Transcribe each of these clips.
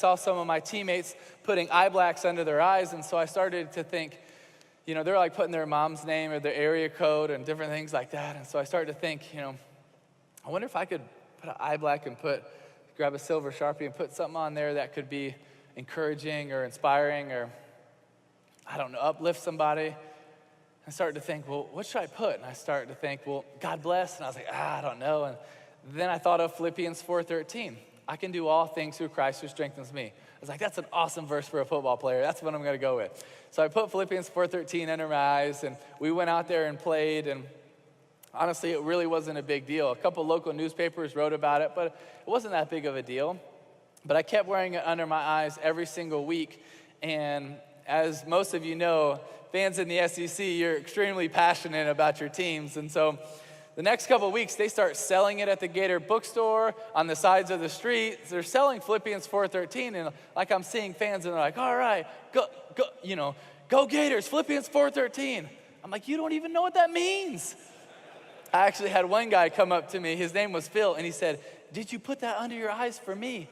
saw some of my teammates putting eye blacks under their eyes, and so I started to think, they're like putting their mom's name or their area code and different things like that. And so I started to think, I wonder if I could put an eye black and grab a silver Sharpie and put something on there that could be encouraging or inspiring or, I don't know, uplift somebody. I started to think, well, what should I put? And I started to think, well, God bless. And I was like, I don't know. And then I thought of Philippians 4:13. I can do all things through Christ who strengthens me. I was like, that's an awesome verse for a football player. That's what I'm going to go with. So I put Philippians 4:13 under my eyes, and we went out there and played, and honestly, it really wasn't a big deal. A couple local newspapers wrote about it, but it wasn't that big of a deal. But I kept wearing it under my eyes every single week, and as most of you know, fans in the SEC, you're extremely passionate about your teams, and so the next couple of weeks, they start selling it at the Gator bookstore, on the sides of the street. They're selling Philippians 4:13, and like I'm seeing fans, and they're like, all right, go Gators, Philippians 4:13. I'm like, you don't even know what that means. I actually had one guy come up to me, his name was Phil, and he said, did you put that under your eyes for me?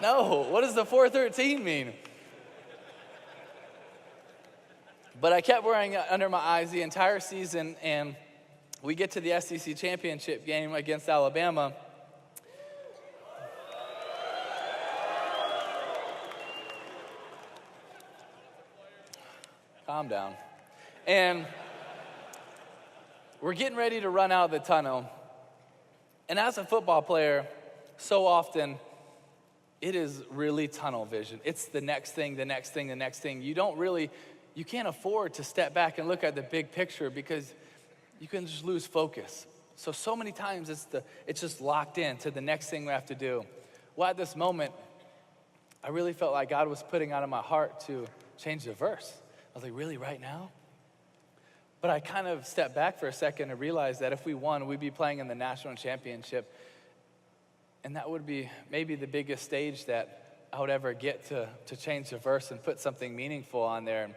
No, what does the 4:13 mean? But I kept wearing it under my eyes the entire season, and we get to the SEC championship game against Alabama. Calm down. And we're getting ready to run out of the tunnel. And as a football player, so often it is really tunnel vision. It's the next thing, the next thing, the next thing. You can't afford to step back and look at the big picture because you can just lose focus. So many times it's just locked in to the next thing we have to do. Well, at this moment, I really felt like God was putting out of my heart to change the verse. I was like, really, right now? But I kind of stepped back for a second and realized that if we won, we'd be playing in the national championship. And that would be maybe the biggest stage that I would ever get to change the verse and put something meaningful on there.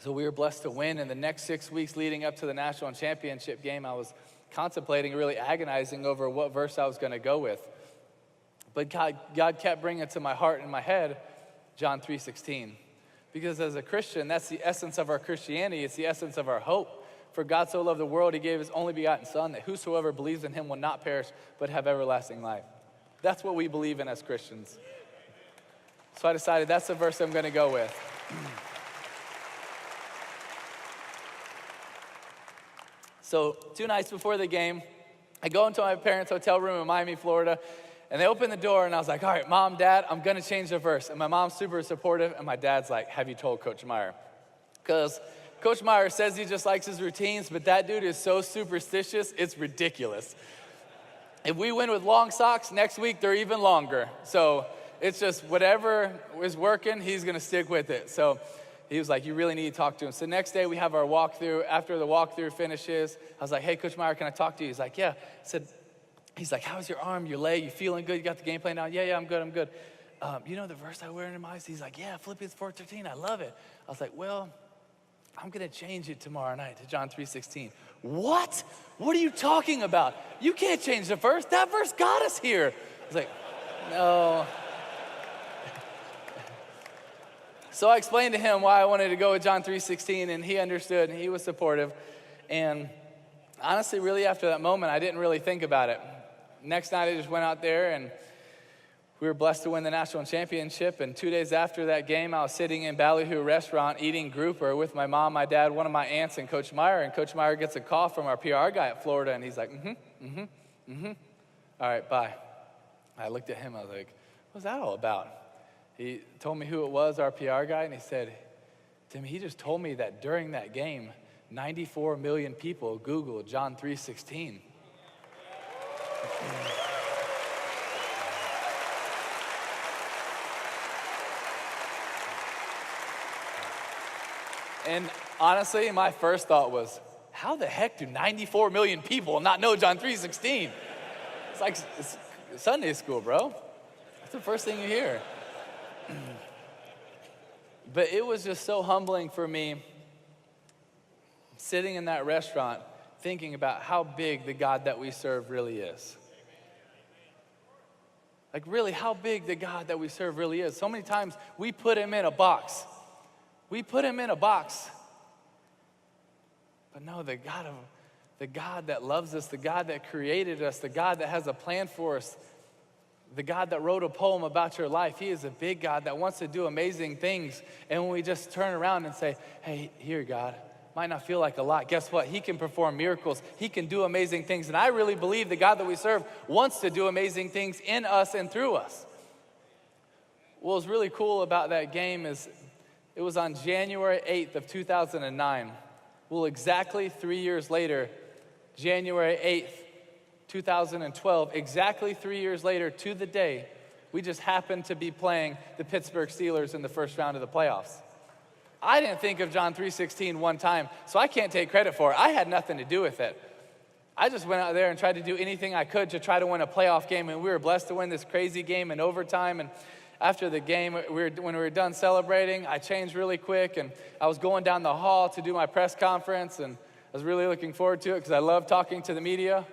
So we were blessed to win. In the next 6 weeks leading up to the national championship game, I was contemplating, really agonizing over what verse I was going to go with. But God kept bringing it to my heart and my head, John 3:16. Because as a Christian, that's the essence of our Christianity. It's the essence of our hope. For God so loved the world, he gave his only begotten Son, that whosoever believes in him will not perish, but have everlasting life. That's what we believe in as Christians. So I decided that's the verse I'm going to go with. So 2 nights before the game, I go into my parents' hotel room in Miami, Florida, and they open the door, and I was like, all right, Mom, Dad, I'm going to change the verse. And my mom's super supportive, and my dad's like, have you told Coach Meyer? Because Coach Meyer says he just likes his routines, but that dude is so superstitious, it's ridiculous. If we win with long socks, next week they're even longer. So it's just whatever is working, he's going to stick with it. So he was like, you really need to talk to him. So next day we have our walkthrough. After the walkthrough finishes, I was like, hey, Coach Meyer, can I talk to you? He's like, yeah. He's like, how's your arm, your leg? You feeling good? You got the game plan down? Yeah, I'm good. You know the verse I wear in my eyes? He's like, yeah, Philippians 4:13. I love it. I was like, well, I'm going to change it tomorrow night to John 3:16. What? What are you talking about? You can't change the verse. That verse got us here. I was like, no. So I explained to him why I wanted to go with John 3:16, and he understood, and he was supportive. And honestly, really after that moment, I didn't really think about it. Next night, I just went out there, and we were blessed to win the national championship. And 2 days after that game, I was sitting in Ballyhoo restaurant eating grouper with my mom, my dad, one of my aunts, and Coach Meyer. And Coach Meyer gets a call from our PR guy at Florida, and he's like, all right, bye. I looked at him, I was like, what's that all about? He told me who it was, our PR guy, and he said, Tim, he just told me that during that game, 94 million people Googled John 3:16. And honestly, my first thought was, how the heck do 94 million people not know John 3:16? It's like it's Sunday school, bro. That's the first thing you hear. But it was just so humbling for me sitting in that restaurant thinking about how big the God that we serve really is. Like really how big the God that we serve really is. So many times we put him in a box. We put him in a box. But no, the God that loves us, the God that created us, the God that has a plan for us, the God that wrote a poem about your life, he is a big God that wants to do amazing things. And when we just turn around and say, hey, here, God, might not feel like a lot. Guess what? He can perform miracles. He can do amazing things. And I really believe the God that we serve wants to do amazing things in us and through us. What was really cool about that game is it was on January 8th of 2009. Well, exactly 3 years later, January 8th, 2012, exactly 3 years later to the day, we just happened to be playing the Pittsburgh Steelers in the first round of the playoffs. I didn't think of John 3:16 one time, so I can't take credit for it. I had nothing to do with it. I just went out there and tried to do anything I could to try to win a playoff game, and we were blessed to win this crazy game in overtime. And after the game, when we were done celebrating, I changed really quick, and I was going down the hall to do my press conference, and I was really looking forward to it because I love talking to the media.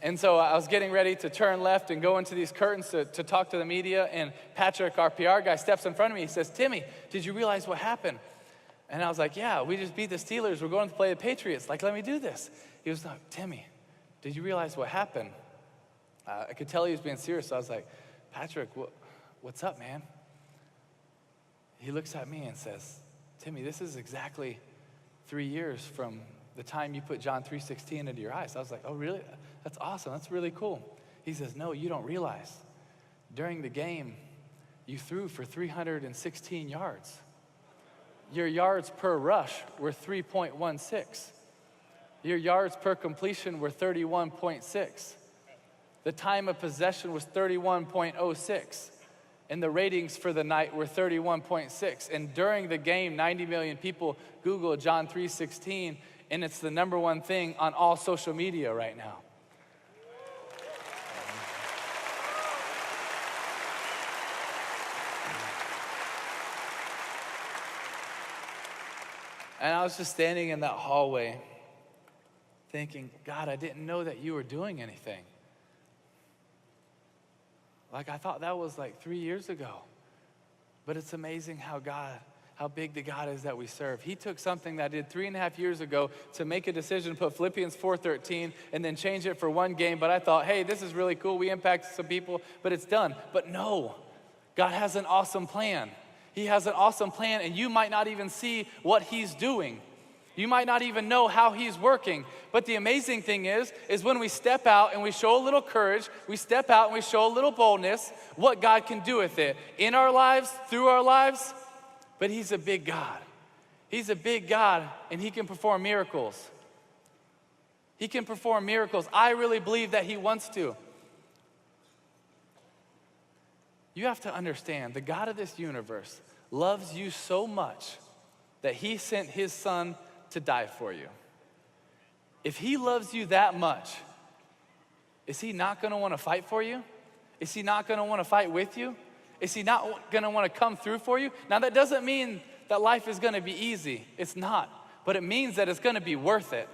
And so I was getting ready to turn left and go into these curtains to talk to the media, and Patrick, our PR guy, steps in front of me. He says, Timmy, did you realize what happened? And I was like, yeah, we just beat the Steelers. We're going to play the Patriots. Like, let me do this. He was like, Timmy, did you realize what happened? I could tell he was being serious, so I was like, Patrick, what's up, man? He looks at me and says, Timmy, this is exactly 3 years from the time you put John 3:16 into your eyes. I was like, oh, really? That's awesome. That's really cool. He says, no, you don't realize. During the game, you threw for 316 yards. Your yards per rush were 3.16. Your yards per completion were 31.6. The time of possession was 31.06. And the ratings for the night were 31.6. And during the game, 90 million people Googled John 3:16, and it's the number one thing on all social media right now. And I was just standing in that hallway thinking, God, I didn't know that you were doing anything. Like, I thought that was like 3 years ago. But it's amazing how big the God is that we serve. He took something that I did 3.5 years ago to make a decision to put Philippians 4:13 and then change it for one game. But I thought, hey, this is really cool. We impacted some people, but it's done. But no, God has an awesome plan. He has an awesome plan, and you might not even see what he's doing. You might not even know how he's working. But the amazing thing is when we step out and we show a little courage, we step out and we show a little boldness, what God can do with it in our lives, through our lives. But he's a big God. He's a big God, and he can perform miracles. He can perform miracles. I really believe that he wants to. You have to understand, the God of this universe loves you so much that he sent his son to die for you. If he loves you that much, is he not going to want to fight for you? Is he not going to want to fight with you? Is he not going to want to come through for you? Now, that doesn't mean that life is going to be easy. It's not. But it means that it's going to be worth it.